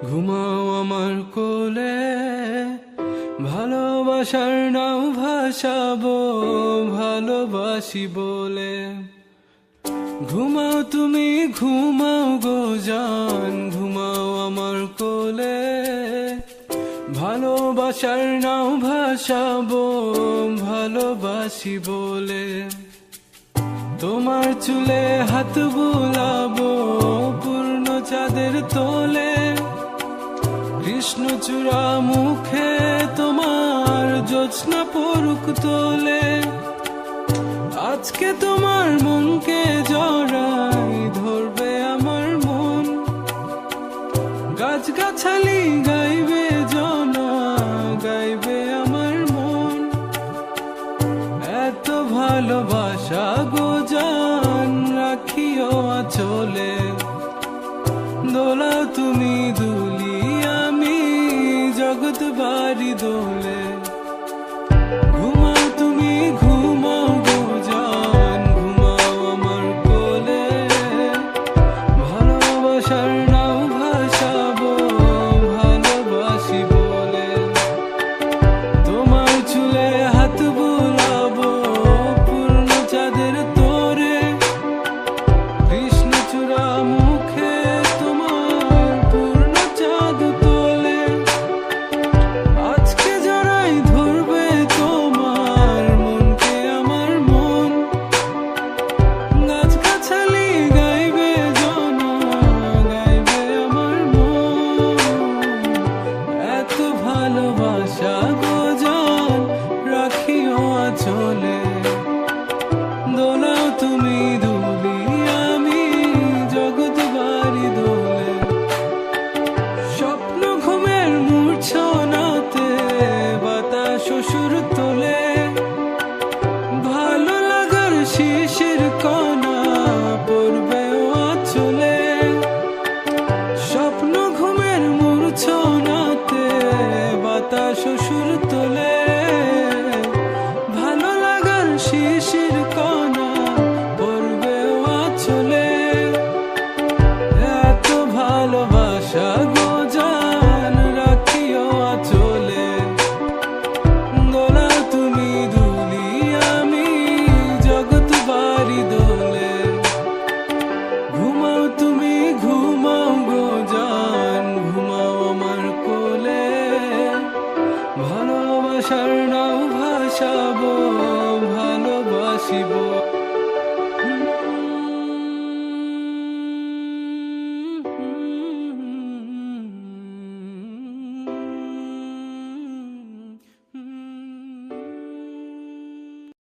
ঘুমাও আমার কোলে, ভালোবাসার নাও ভাসাবো ভালোবাসি বলে। ঘুমাও তুমি ঘুমাও গো জান, ঘুমাও আমার কোলে, ভালোবাসার নাও ভাসাবো ভালোবাসি বলে। তোমার চুলে হাত বুলাবো পূর্ণ চাঁদের তোলে, কৃষ্ণচূড়া মুখে তোমার জ্যোৎস্না পড়ুক তোলে। আজকে তোমার মনকে জড়াই ধরবে আমার মন, গাছগাছালি গাইবে জনা গাইবে আমার মন। এত ভালোবাসা গো জান রাখিও আঁচলে, দোলাও তুমি দুলি আমি জগৎ বাড়ি দোলে। ঘুমাও তুমি ঘুমাও গো জান, ঘুমাও আমার কোলে, ভালোবাসার নাও ভাসাবো ভালোবাসি বলে। তোমার চুলে হাত বুলাবো পূর্ণ চাঁদের তোরে, কৃষ্ণচূড়া মুখে তোমার পূর্ণ চাঁদ তোলে। আজকে জড়াই ধরবে তোমার মনকে আমার মন, গাছগাছালি গাইবে জনা গাইবে আমার মন। এত ভালোবাসা গো জান রাখিও আঁচলে, দোলাও তুমি দুলি আমি জগৎ বাড়ি দোলে। স্বপ্ন ঘুমের মূর্ছনাতে বাতাস সুর তোলে, ভালো লাগার শিশির কণা পড়বে আঁচলে। স্বপ্ন ঘুমের মূর্ছনাতে বাতাস সুর তোলে, ভালো লাগার শিশির কণা পড়বে আঁচলে। এত ভালোবাসা গো জান রাখিও আঁচলে, দোলাও তুমি দুলি আমি জগৎ বাড়ি দোলে। ঘুমাও তুমি ঘুমাও গো জান, ঘুমাও আমার কোলে, ভালোবাসার নাও ভাসাবো ভালোবাসি বলে।